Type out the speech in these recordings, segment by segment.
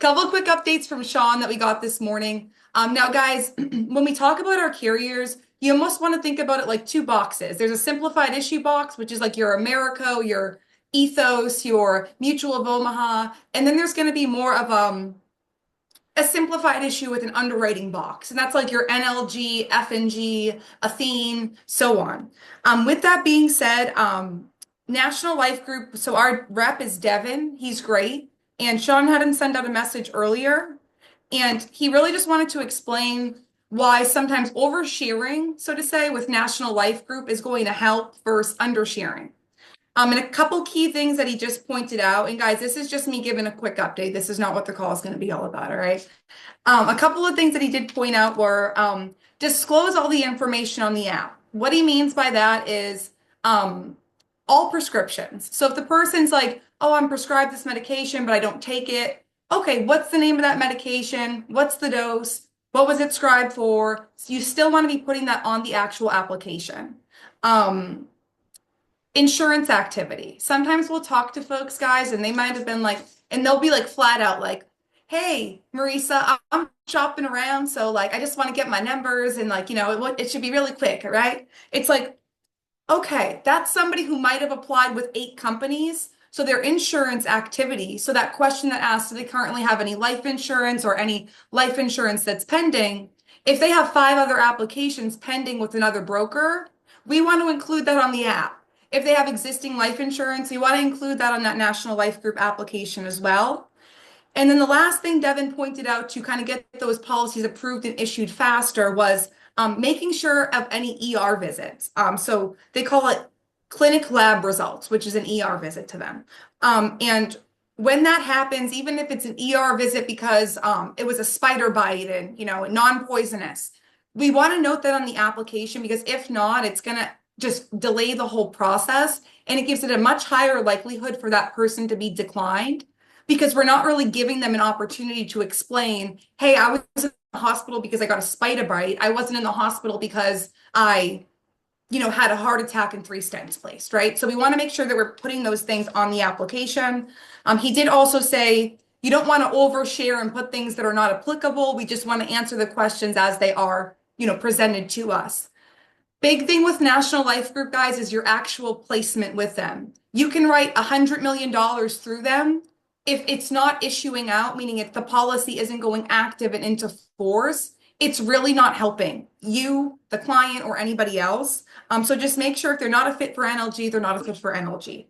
Couple quick updates from Sean that we got this morning. Now, guys, when we talk about our carriers, you almost want to think about it like two boxes. There's a simplified issue box, which is like your Americo, your Ethos, your Mutual of Omaha, and then there's going to be more of a simplified issue with an underwriting box, and that's like your NLG, FNG, Athene, so on. With that being said, National Life Group, so our rep is Devin. He's great. And Sean had him send out a message earlier, and he really just wanted to explain why sometimes oversharing, so to say, with National Life Group is going to help versus undersharing. And a couple key things that he just pointed out. And guys, this is just me giving a quick update. This is not what the call is going to be all about, all right? A couple of things that he did point out were disclose all the information on the app. What he means by that is all prescriptions. So if the person's like, oh, I'm prescribed this medication, but I don't take it. Okay, what's the name of that medication? What's the dose? What was it scribed for? So you still want to be putting that on the actual application. Insurance activity. Sometimes we'll talk to folks, guys, and they might have been like, and they'll be like flat out like, hey, Marysa, I'm shopping around, so like I just want to get my numbers and like, it should be really quick, right? It's like, okay, that's somebody who might have applied with 8 companies. So their insurance activity, so that question that asks, do they currently have any life insurance or any life insurance that's pending? If they have 5 other applications pending with another broker, we want to include that on the app. If they have existing life insurance, we want to include that on that National Life Group application as well. And then the last thing Devin pointed out to kind of get those policies approved and issued faster was making sure of any ER visits. So they call it clinic lab results, which is an ER visit to them. And when that happens, even if it's an ER visit because it was a spider bite and, non-poisonous, we want to note that on the application because if not, it's going to just delay the whole process and it gives it a much higher likelihood for that person to be declined because we're not really giving them an opportunity to explain, hey, I was in the hospital because I got a spider bite. I wasn't in the hospital because I, had a heart attack and 3 stents placed, right? So we want to make sure that we're putting those things on the application. He did also say, you don't want to overshare and put things that are not applicable. We just want to answer the questions as they are, presented to us. Big thing with National Life Group, guys, is your actual placement with them. You can write $100 million through them. If it's not issuing out, meaning if the policy isn't going active and into force, it's really not helping you, the client, or anybody else. So just make sure if they're not a fit for NLG, they're not a fit for NLG.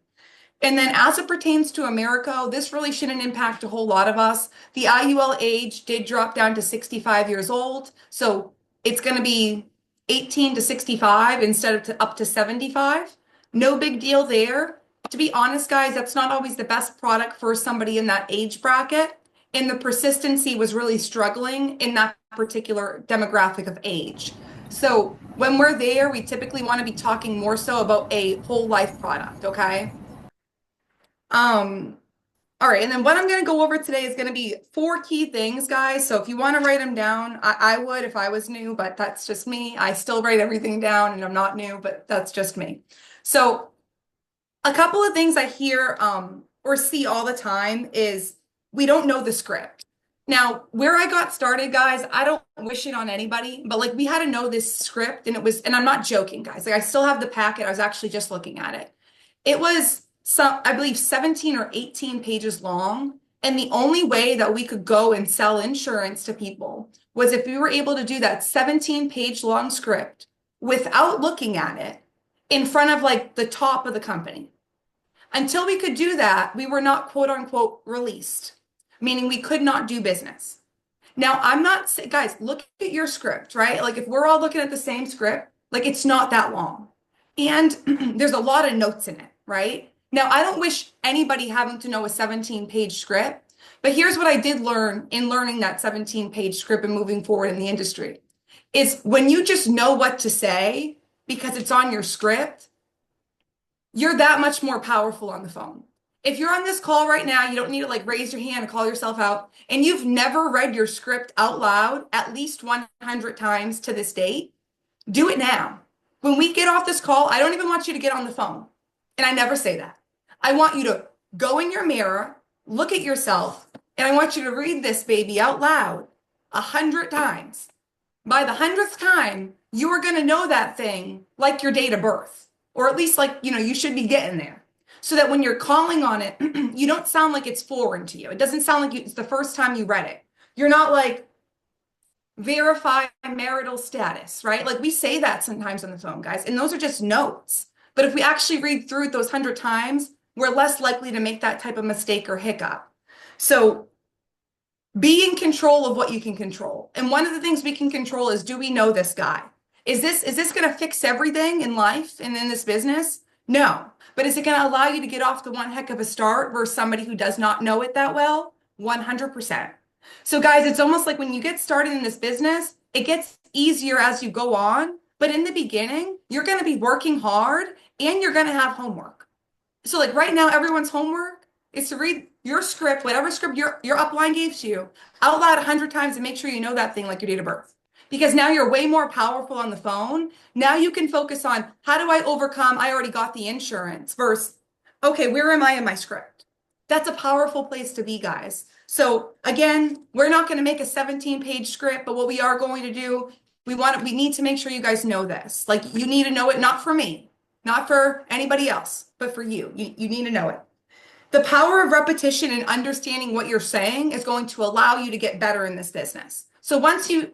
And then as it pertains to Americo, this really shouldn't impact a whole lot of us. The IUL age did drop down to 65 years old. So it's going to be 18 to 65 instead of up to 75. No big deal there. To be honest, guys, that's not always the best product for somebody in that age bracket. And the persistency was really struggling in that particular demographic of age. So when we're there, we typically want to be talking more so about a whole life product, okay? All right, and then what I'm going to go over today is going to be 4 key things, guys. So if you want to write them down, I would if I was new, but that's just me. I still write everything down and I'm not new, but that's just me. So a couple of things I hear or see all the time is we don't know the script. Now, where I got started, guys, I don't wish it on anybody, but like we had to know this script and and I'm not joking, guys. Like I still have the packet. I was actually just looking at it. It was I believe 17 or 18 pages long. And the only way that we could go and sell insurance to people was if we were able to do that 17-page long script without looking at it in front of like the top of the company. Until we could do that, we were not quote unquote released, meaning we could not do business. Now, I'm not, guys, look at your script, right? Like if we're all looking at the same script, like it's not that long. And there's a lot of notes in it, right? Now, I don't wish anybody having to know a 17-page script, but here's what I did learn in learning that 17-page script and moving forward in the industry is when you just know what to say because it's on your script, you're that much more powerful on the phone. If you're on this call right now, you don't need to like raise your hand and call yourself out, and you've never read your script out loud at least 100 times to this date, do it now. When we get off this call, I don't even want you to get on the phone. And I never say that. I want you to go in your mirror, look at yourself, And I want you to read this baby out loud 100 times. By the 100th time, you are going to know that thing like your date of birth, or at least like, you should be getting there. So that when you're calling on it, you don't sound like it's foreign to you. It doesn't sound like it's the first time you read it. You're not like, verify marital status, right? Like we say that sometimes on the phone, guys, and those are just notes. But if we actually read through it those 100 times, we're less likely to make that type of mistake or hiccup. So be in control of what you can control. And one of the things we can control is, do we know this guy? Is this going to fix everything in life and in this business? No. But is it going to allow you to get off to one heck of a start versus somebody who does not know it that well? 100%. So guys, it's almost like when you get started in this business, it gets easier as you go on. But in the beginning, you're going to be working hard and you're going to have homework. So like right now, everyone's homework is to read your script, whatever script your upline gave to you, out loud 100 times and make sure you know that thing like your date of birth. Because now you're way more powerful on the phone. Now you can focus on, how do I overcome, I already got the insurance, versus, okay, where am I in my script? That's a powerful place to be, guys. So again, we're not going to make a 17-page script, but what we are going to do, we need to make sure you guys know this. Like, you need to know it, not for me, not for anybody else, but for you. You need to know it. The power of repetition and understanding what you're saying is going to allow you to get better in this business. So once you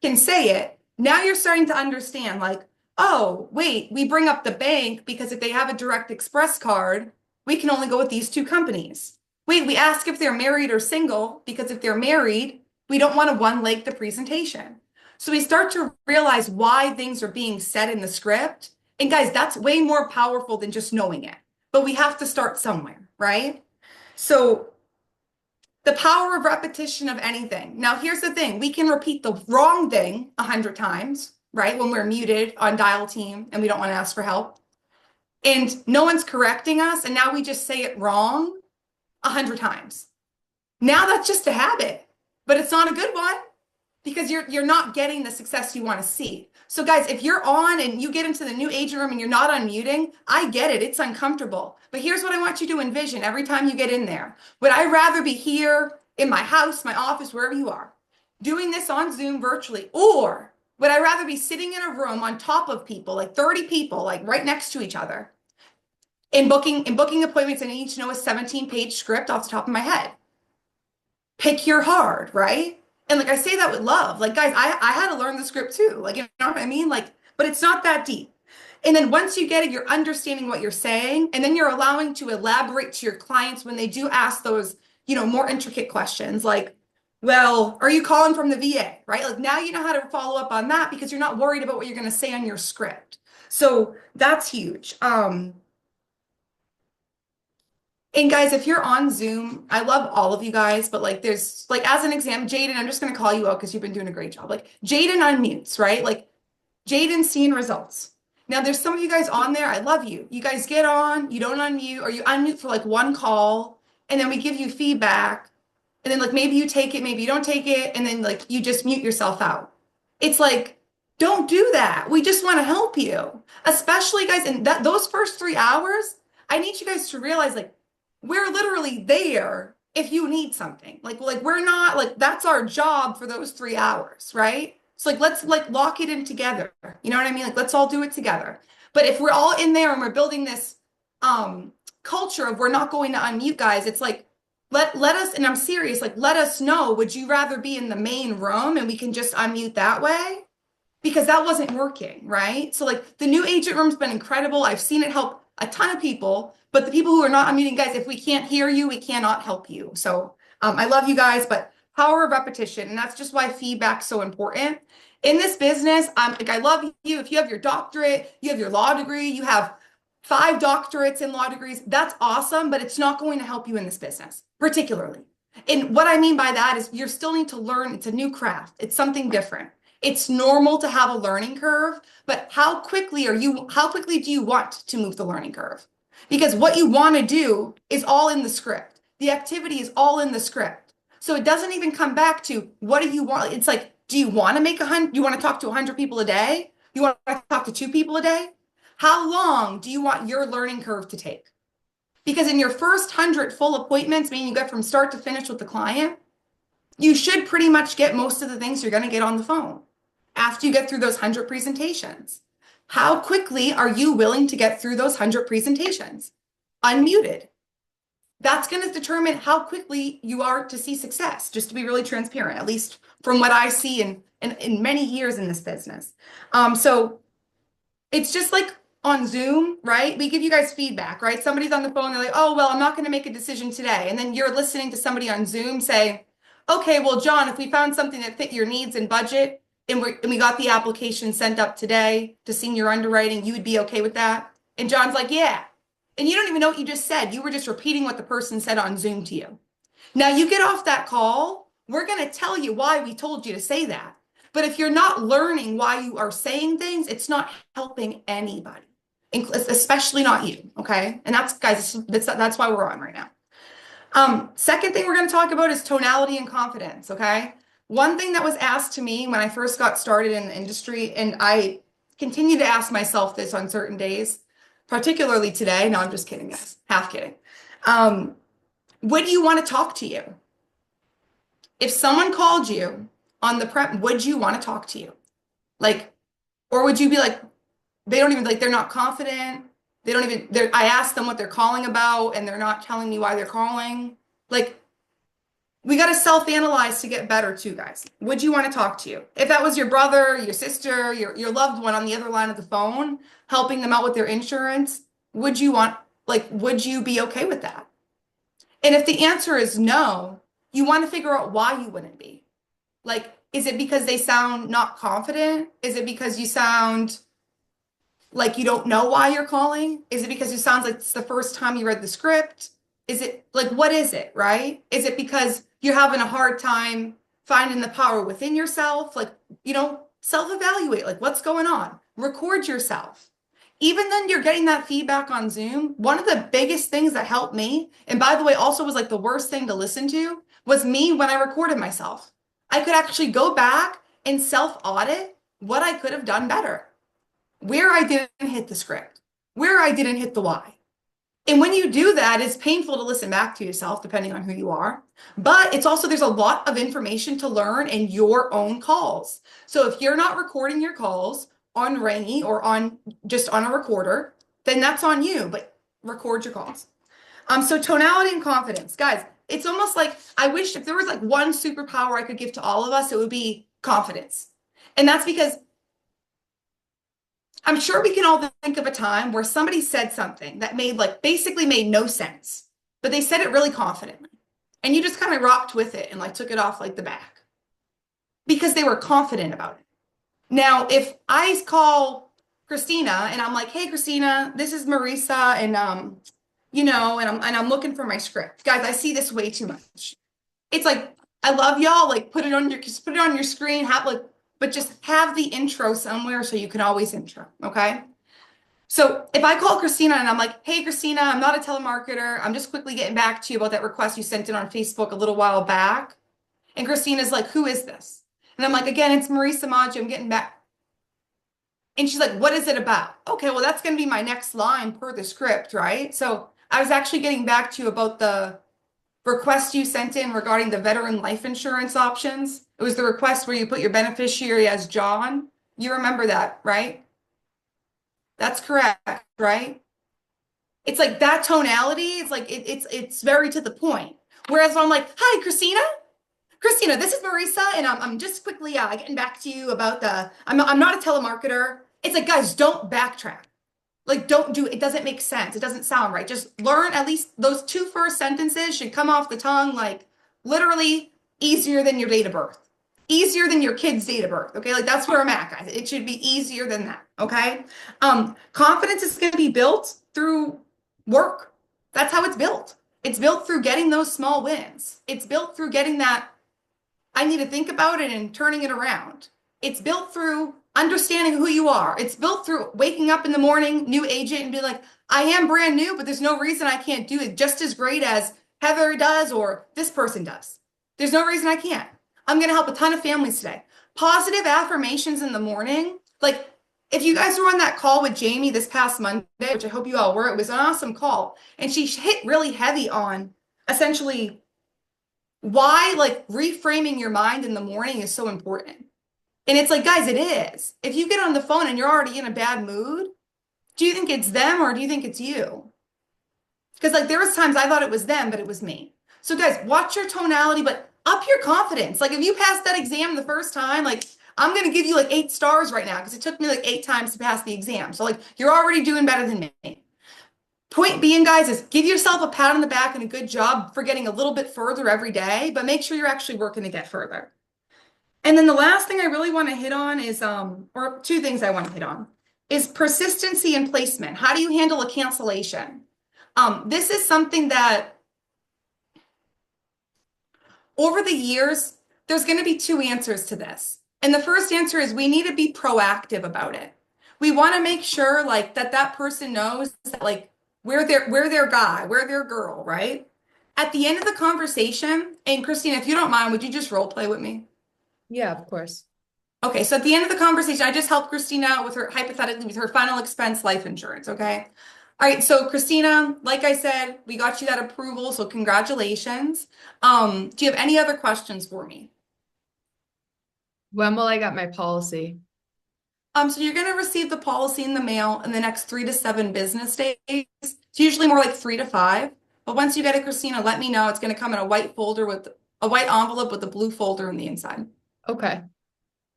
can say it, now you're starting to understand, like, oh, wait, we bring up the bank because if they have a direct express card, we can only go with these two companies. Wait, we ask if they're married or single because if they're married, we don't want to one-leg the presentation. So we start to realize why things are being said in the script. And guys, that's way more powerful than just knowing it. But we have to start somewhere, right? So the power of repetition of anything. Now, here's the thing. We can repeat the wrong thing 100 times, right? When we're muted on dial team and we don't want to ask for help. And no one's correcting us. And now we just say it wrong 100 times. Now that's just a habit, but it's not a good one because you're not getting the success you want to see. So guys, if you're on and you get into the new agent room and you're not unmuting, I get it. It's uncomfortable. But here's what I want you to envision every time you get in there. Would I rather be here in my house, my office, wherever you are, doing this on Zoom virtually, or would I rather be sitting in a room on top of people, like 30 people, like right next to each other, and booking appointments, and I need to know a 17-page script off the top of my head? Pick your hard, right? And like I say that with love. Like, guys, I had to learn the script too. Like, you know what I mean? Like, but it's not that deep. And then once you get it, you're understanding what you're saying, and then you're allowing to elaborate to your clients when they do ask those, more intricate questions like, well, are you calling from the VA, right? Like now you know how to follow up on that because you're not worried about what you're going to say on your script. So that's huge. And guys, if you're on Zoom, I love all of you guys, but like there's like, as an example, Jaden, I'm just going to call you out because you've been doing a great job. Like Jaden unmutes, right? Like Jaden's seeing results. Now there's some of you guys on there. I love you. You guys get on, you don't unmute, or you unmute for like one call, and then we give you feedback. And then like maybe you take it, maybe you don't take it, and then like you just mute yourself out. It's like, don't do that. We just want to help you. Especially guys, in those first 3 hours, I need you guys to realize like we're literally there if you need something. Like we're not like, that's our job for those 3 hours, right? So like let's like lock it in together. You know what I mean? Like let's all do it together. But if we're all in there and we're building this culture of we're not going to unmute, guys, it's like let us, and I'm serious, like let us know, would you rather be in the main room and we can just unmute that way? Because that wasn't working, right? So like the new agent room's been incredible. I've seen it help a ton of people, but the people who are not unmuting, guys, if we can't hear you, we cannot help you. So I love you guys, but power of repetition. And that's just why feedback's so important. In this business, like I love you. If you have your doctorate, you have your law degree, you have 5 doctorates in law degrees, that's awesome, but it's not going to help you in this business, particularly. And what I mean by that is you still need to learn. It's a new craft. It's something different. It's normal to have a learning curve, but how quickly do you want to move the learning curve? Because what you want to do is all in the script. The activity is all in the script. So it doesn't even come back to what do you want? It's like, do you want to make 100? You want to talk to 100 people a day? You want to talk to 2 people a day? How long do you want your learning curve to take? Because in your first 100 full appointments, meaning you get from start to finish with the client, you should pretty much get most of the things you're going to get on the phone after you get through those 100 presentations. How quickly are you willing to get through those 100 presentations? Unmuted. That's going to determine how quickly you are to see success, just to be really transparent, at least from what I see in many years in this business. So it's just like on Zoom, right? We give you guys feedback, right? Somebody's on the phone, they're like, oh, well, I'm not going to make a decision today. And then you're listening to somebody on Zoom say, okay, well, John, if we found something that fit your needs and budget and we got the application sent up today to senior underwriting, you would be okay with that? And John's like, yeah. And you don't even know what you just said. You were just repeating what the person said on Zoom to you. Now you get off that call, we're going to tell you why we told you to say that. But if you're not learning why you are saying things, it's not helping anybody, especially not you, okay? And that's, guys, that's why we're on right now. Second thing we're going to talk about is tonality and confidence, okay? One thing that was asked to me when I first got started in the industry, and I continue to ask myself this on certain days, particularly today. No, I'm just kidding, guys. Half kidding. Would you want to talk to you? If someone called you on the prep, would you want to talk to you? Like, or would you be like, they don't even, like, they're not confident. They don't even, I asked them what they're calling about and they're not telling me why they're calling. Like, we got to self-analyze to get better too, guys. Would you want to talk to you? If that was your brother, your sister, your loved one on the other line of the phone, helping them out with their insurance, would you be okay with that? And if the answer is no, you want to figure out why you wouldn't be. Like, is it because they sound not confident? Is it because you sound like you don't know why you're calling? Is it because it sounds like it's the first time you read the script? Is it like, what is it, right? Is it because you're having a hard time finding the power within yourself? Like, self-evaluate, like what's going on? Record yourself. Even then you're getting that feedback on Zoom. One of the biggest things that helped me, and by the way, also was like the worst thing to listen to, was me when I recorded myself. I could actually go back and self-audit what I could have done better, where I didn't hit the script, where I didn't hit the why. And when you do that, it's painful to listen back to yourself, depending on who you are. But it's also, there's a lot of information to learn in your own calls. So if you're not recording your calls on Rangy or just on a recorder, then that's on you, but record your calls. So tonality and confidence, guys, it's almost like, I wish if there was like one superpower I could give to all of us, it would be confidence. And that's because I'm sure we can all think of a time where somebody said something that basically made no sense, but they said it really confidently. And you just kind of rocked with it and took it off like the back because they were confident about it. Now, if I call Christina and I'm like, hey, Christina, this is Marysa, and I'm looking for my script. Guys, I see this way too much. It's like, I love y'all, put it on your screen, but just have the intro somewhere so you can always intro, okay? So if I call Christina and I'm like, hey, Christina, I'm not a telemarketer. I'm just quickly getting back to you about that request you sent in on Facebook a little while back. And Christina's like, who is this? And I'm like, again, it's Marysa Maggio. I'm getting back. And she's like, what is it about? Okay, well, that's going to be my next line per the script, right? So I was actually getting back to you about the request you sent in regarding the veteran life insurance options. It was the request where you put your beneficiary as John. You remember that, right? That's correct, right? It's like that tonality. It's like it's very to the point. Whereas I'm like, hi, Christina, this is Marysa, and I'm just quickly getting back to you about I'm not a telemarketer. It's like, guys, don't backtrack. Don't do it. It doesn't make sense. It doesn't sound right. Just learn at least those two first sentences should come off the tongue literally easier than your date of birth. Easier than your kid's date of birth. Okay, that's where I'm at, guys. It should be easier than that. Okay. Confidence is going to be built through work. That's how it's built. It's built through getting those small wins. It's built through getting that I need to think about it and turning it around. It's built through understanding who you are. It's built through waking up in the morning, new agent, and be like, I am brand new, but there's no reason I can't do it just as great as Heather does or this person does. There's no reason I can't. I'm going to help a ton of families today. Positive affirmations in the morning. If you guys were on that call with Jamie this past Monday, which I hope you all were, it was an awesome call. And she hit really heavy on essentially why like reframing your mind in the morning is so important. And it's like, guys, it is. If you get on the phone and you're already in a bad mood, do you think it's them or do you think it's you? Because like there was times I thought it was them, but it was me. So guys, watch your tonality, but up your confidence. Like if you passed that exam the first time, like I'm gonna give you like 8 stars right now because it took me like 8 times to pass the exam. So like you're already doing better than me. Point being, guys, is give yourself a pat on the back and a good job for getting a little bit further every day, but make sure you're actually working to get further. And then the last thing I really want to hit on is, or two things I want to hit on, is persistency and placement. How do you handle a cancellation? This is something that over the years, there's going to be two answers to this. And the first answer is we need to be proactive about it. We want to make sure like that person knows that like we're their guy, we're their girl, right? At the end of the conversation, and Christina, if you don't mind, would you just role play with me? Yeah, of course. Okay, so at the end of the conversation, I just helped Christina out with her, hypothetically, with her final expense life insurance, okay? All right, so Christina, like I said, we got you that approval, so congratulations. Do you have any other questions for me? When will I get my policy? So you're gonna receive the policy in the mail in the next 3 to 7 business days. It's usually more like 3 to 5. But once you get it, Christina, let me know. It's gonna come in a white folder with a white envelope with a blue folder in the inside. Okay.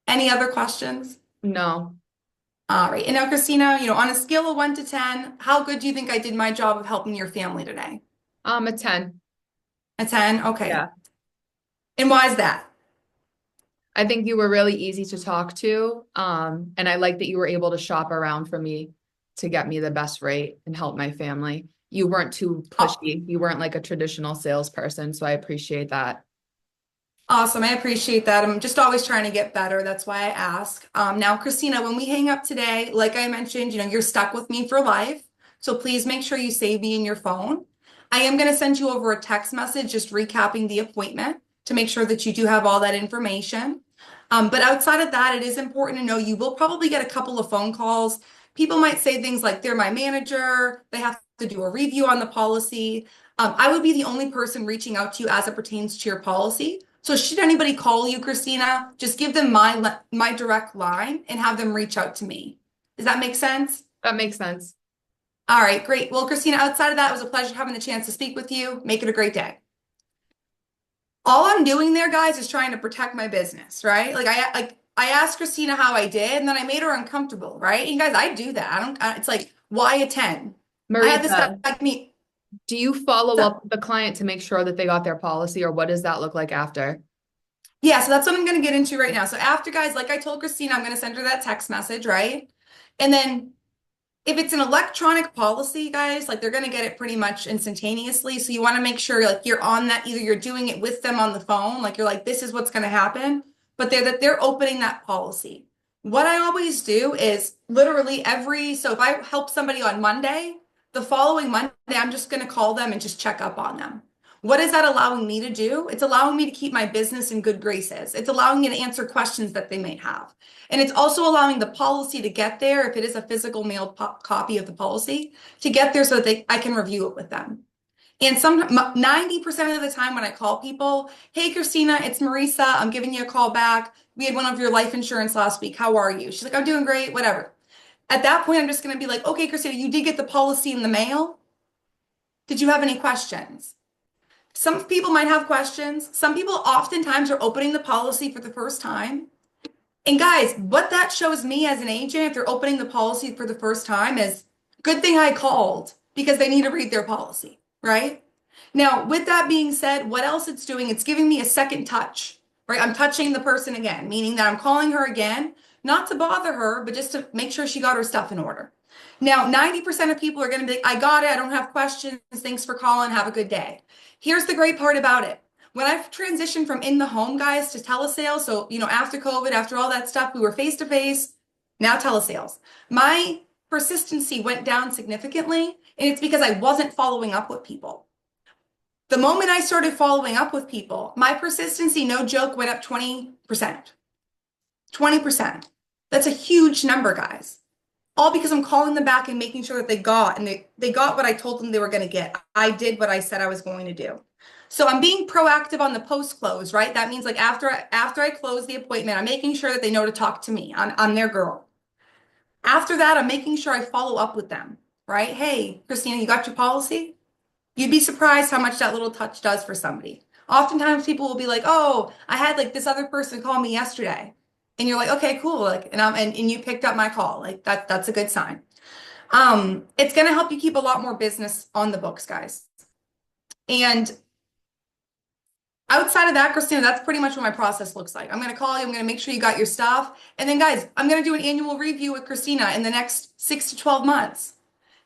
Any other questions? No. All right. And now, Christina, on a scale of 1 to 10, how good do you think I did my job of helping your family today? A 10. A 10? Okay. Yeah. And why is that? I think you were really easy to talk to. And I like that you were able to shop around for me to get me the best rate and help my family. You weren't too Oh, pushy. You weren't like a traditional salesperson, so I appreciate that. awesome. I appreciate that. I'm just always trying to get better. That's why I ask. Now, Christina, when we hang up today, like I mentioned, you're stuck with me for life. So please make sure you save me in your phone. I am going to send you over a text message just recapping the appointment to make sure that you do have all that information. But outside of that, it is important to know you will probably get a couple of phone calls. People might say things like they're my manager, they have to do a review on the policy. I would be the only person reaching out to you as it pertains to your policy. So should anybody call you, Christina, just give them my direct line and have them reach out to me. Does that make sense? That makes sense. All right, great. Well, Christina, outside of that, it was a pleasure having the chance to speak with you. Make it a great day. All I'm doing there, guys, is trying to protect my business, right? I asked Christina how I did, and then I made her uncomfortable, right? And guys, I do that. It's like, why a 10? I had this guy Marysa, like me. do you follow So, up with the client to make sure that they got their policy, or what does that look like after? yeah, so that's what I'm going to get into right now. So after, guys, like I told Christina, I'm going to send her that text message, right? And then if it's an electronic policy, guys, like they're going to get it pretty much instantaneously. So you want to make sure like you're on that, either you're doing it with them on the phone, like you're like, this is what's going to happen, but they're opening that policy. What I always do is literally so if I help somebody on Monday, the following Monday, I'm just going to call them and just check up on them. What is that allowing me to do? It's allowing me to keep my business in good graces. It's allowing me to answer questions that they may have. And it's also allowing the policy to get there, if it is a physical mailed copy of the policy, to get there so that I can review it with them. And 90% of the time when I call people, hey, Christina, it's Marysa. I'm giving you a call back. We had one of your life insurance last week. How are you? She's like, I'm doing great, whatever. At that point, I'm just going to be like, okay, Christina, you did get the policy in the mail. Did you have any questions? Some people might have questions. Some people oftentimes are opening the policy for the first time. And guys, what that shows me as an agent, if they're opening the policy for the first time, is good thing I called because they need to read their policy, right? Now, with that being said, what else it's doing, it's giving me a second touch, right? I'm touching the person again, meaning that I'm calling her again, not to bother her, but just to make sure she got her stuff in order. Now, 90% of people are going to be, I got it. I don't have questions. Thanks for calling. Have a good day. Here's the great part about it. When I've transitioned from in the home, guys, to telesales, so, after COVID, after all that stuff, we were face to face, now telesales. My persistency went down significantly, and it's because I wasn't following up with people. The moment I started following up with people, my persistency, no joke, went up 20%. 20%. That's a huge number, guys. all because I'm calling them back and making sure that they got what I told them they were going to get. I did what I said I was going to do. So I'm being proactive on the post close, right? That means like after I close the appointment, I'm making sure that they know to talk to me. I'm their girl. After that, I'm making sure I follow up with them, right? Hey, Christina, you got your policy? You'd be surprised how much that little touch does for somebody. Oftentimes people will be like, "Oh, I had like this other person call me yesterday." And you're like, "Okay, cool." Like, and you picked up my call. Like that's a good sign. It's going to help you keep a lot more business on the books, guys. And outside of that, Christina, that's pretty much what my process looks like. I'm going to call you. I'm going to make sure you got your stuff. And then, guys, I'm going to do an annual review with Christina in the next 6 to 12 months.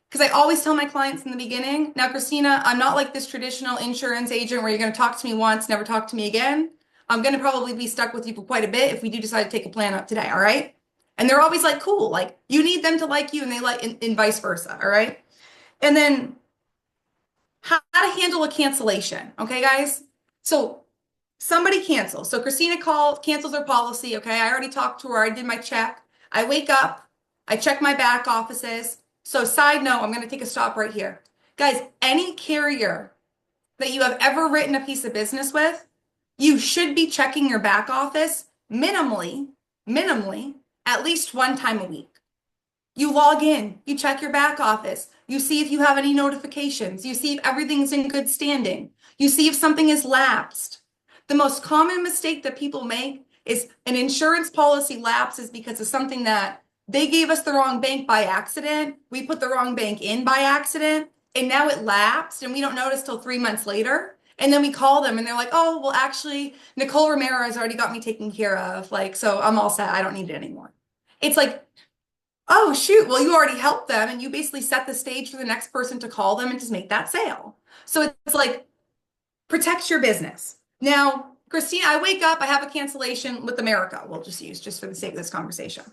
Because I always tell my clients in the beginning, now, Christina, I'm not like this traditional insurance agent where you're going to talk to me once, never talk to me again. I'm going to probably be stuck with you for quite a bit if we do decide to take a plan up today. All right. And they're always like, cool. Like you need them to like you and they like, and vice versa. All right. And then how to handle a cancellation. Okay, guys. So somebody cancels. So Christina cancels her policy. Okay. I already talked to her. I did my check. I wake up. I check my back offices. So side note, I'm going to take a stop right here. Guys, any carrier that you have ever written a piece of business with, you should be checking your back office minimally, at least one time a week. You log in, you check your back office, you see if you have any notifications, you see if everything's in good standing, you see if something is lapsed. The most common mistake that people make is an insurance policy lapses because of something that they gave us the wrong bank by accident, we put the wrong bank in by accident, and now it lapsed and we don't notice till 3 months later. And then we call them and they're like, oh, well, actually, Nicole Romero has already got me taken care of. Like, so I'm all set. I don't need it anymore. It's like, oh, shoot. Well, you already helped them and you basically set the stage for the next person to call them and just make that sale. So it's like, protect your business. Now, Christina, I wake up, I have a cancellation with America. We'll just use just for the sake of this conversation.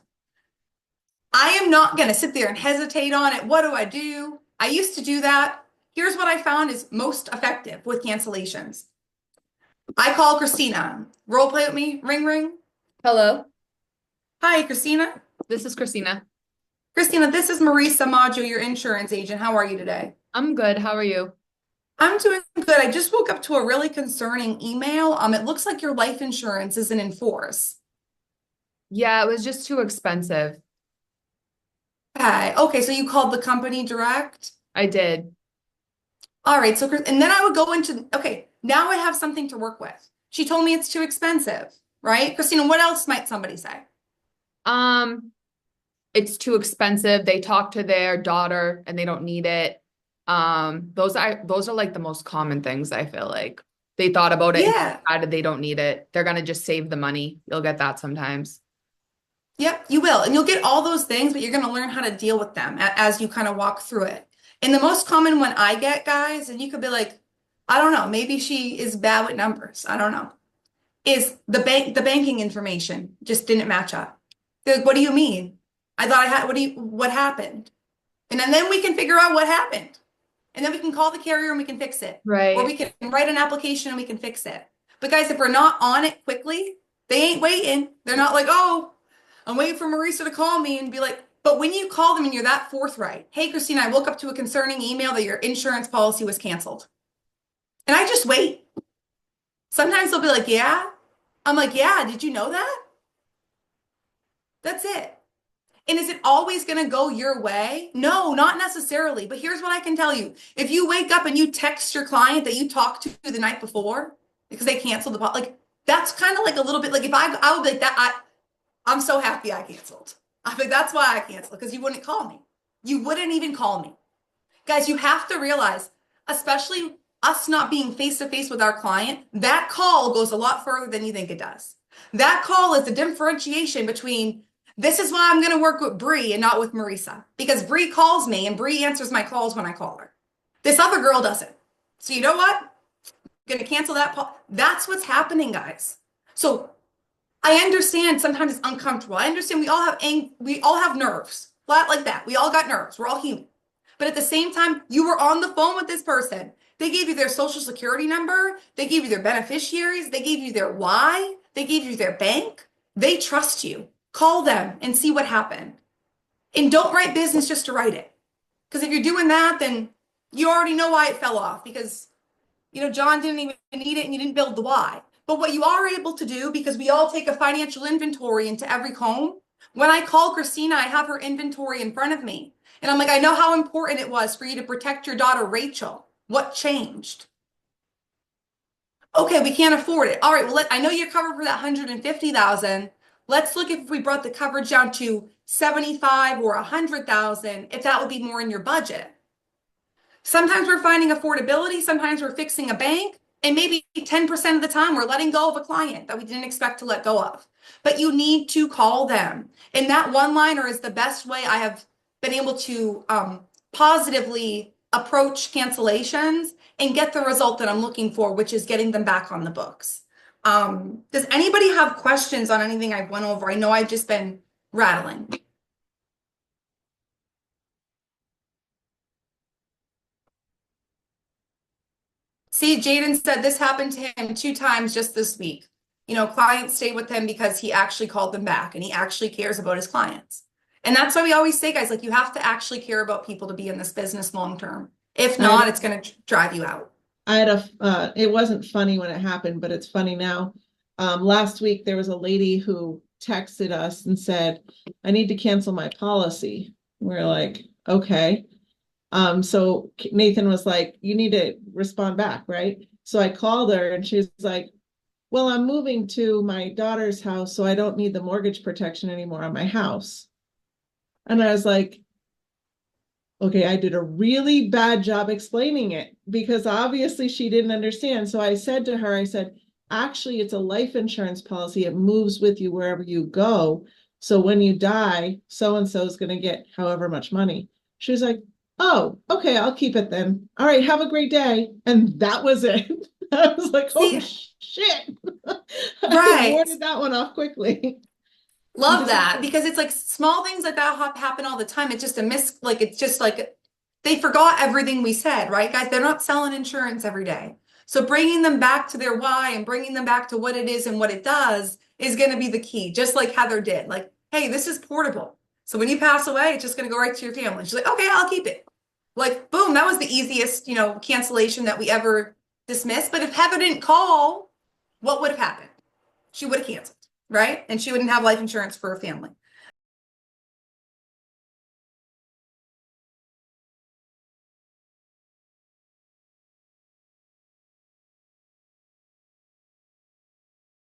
I am not going to sit there and hesitate on it. What do I do? I used to do that. Here's what I found is most effective with cancellations. I call Christina. Role play with me. Ring, ring. Hello, Hi, Christina. this is Christina. Christina, this is Marysa Maggio, your insurance agent. How are you today? I'm good. How are you? I'm doing good. I just woke up to a really concerning email. It looks like your life insurance isn't in force. Yeah, it was just too expensive. Okay. Okay. So you called the company direct? I did. All right. So, and then I would go into, okay, now I have something to work with. She told me it's too expensive, right? Christina, what else might somebody say? Um, it's too expensive. They talk to their daughter and they don't need it. Those are like the most common things I feel like. They thought about it and Yeah. decided they don't need it. They're gonna just save the money. You'll get that sometimes. Yep, you will. And you'll get all those things, but you're going to learn how to deal with them as you kind of walk through it. And the most common one I get, guys, and you could be like, I don't know, maybe she is bad with numbers. I don't know. Is the banking information just didn't match up. They're like, what do you mean? I thought I had, what happened? And then we can figure out what happened. And then we can call the carrier and we can fix it. Or we Right. can write an application and we can fix it. But guys, if we're not on it quickly, they ain't waiting. They're not like, oh, I'm waiting for Marysa to call me and be like, but when you call them and you're that forthright, hey, Christina, I woke up to a concerning email that your insurance policy was canceled. And I just wait. Sometimes they'll be like, yeah. I'm like, yeah, did you know that? That's it. And is it always going to go your way? No, not necessarily. But here's what I can tell you. If you wake up and you text your client that you talked to the night before because they canceled the policy, like that's kind of like a little bit like if I would be like that, I'm so happy I canceled. I think that's why I canceled because you wouldn't call me. You wouldn't even call me. Guys, you have to realize, especially us not being face to face with our client, that call goes a lot further than you think it does. That call is the differentiation between this is why I'm going to work with Bree and not with Marysa because Bree calls me and Bree answers my calls when I call her. This other girl doesn't. So you know what? I'm going to cancel that. That's what's happening, guys. So I understand sometimes it's uncomfortable. I understand we all have nerves. Flat like that. We all got nerves. We're all human. But at the same time, you were on the phone with this person. They gave you their social security number. They gave you their beneficiaries. They gave you their why. They gave you their bank. They trust you. Call them and see what happened. And don't write business just to write it. Because if you're doing that, then you already know why it fell off because, John didn't even need it and you didn't build the why. But what you are able to do, because we all take a financial inventory into every home, when I call Christina, I have her inventory in front of me. And I'm like, I know how important it was for you to protect your daughter, Rachel. What changed? Okay, we can't afford it. All right, well, I know you're covered for that 150,000. Let's look if we brought the coverage down to 75 or 100,000, if that would be more in your budget. Sometimes we're finding affordability, sometimes we're fixing a bank, and maybe 10% of the time we're letting go of a client that we didn't expect to let go of. But you need to call them. And that one liner is the best way I have been able to positively approach cancellations and get the result that I'm looking for, which is getting them back on the books. Does anybody have questions on anything I've went over? I know I've just been rattling. See, Jaden said this happened to him 2 times just this week. Clients stayed with him because he actually called them back and he actually cares about his clients. And that's why we always say, guys, like you have to actually care about people to be in this business long term. If I had, not, it's going to drive you out. it wasn't funny when it happened, but it's funny now. Last week there was a lady who texted us and said, I need to cancel my policy. We're like, okay. So Nathan was like, you need to respond back, right? So I called her and she was like, well, I'm moving to my daughter's house, so I don't need the mortgage protection anymore on my house. And I was like, okay, I did a really bad job explaining it because obviously she didn't understand. So I said to her, I said, actually, it's a life insurance policy. It moves with you wherever you go. So when you die, so and so is going to get however much money. She was like, oh, okay, I'll keep it then. All right, have a great day. And that was it. I was like, oh, See, shit. I right. warded that one off quickly. Love Just that because it's like small things like that happen all the time. It's just a like it's just like they forgot everything we said, right, guys? They're not selling insurance every day. So bringing them back to their why and bringing them back to what it is and what it does is going to be the key, just like Heather did. Like, hey, this is portable. So when you pass away, it's just going to go right to your family. She's like, okay, I'll keep it. Like, boom, that was the easiest, cancellation that we ever dismissed. But if Heather didn't call, what would have happened? She would have canceled, right? And she wouldn't have life insurance for her family.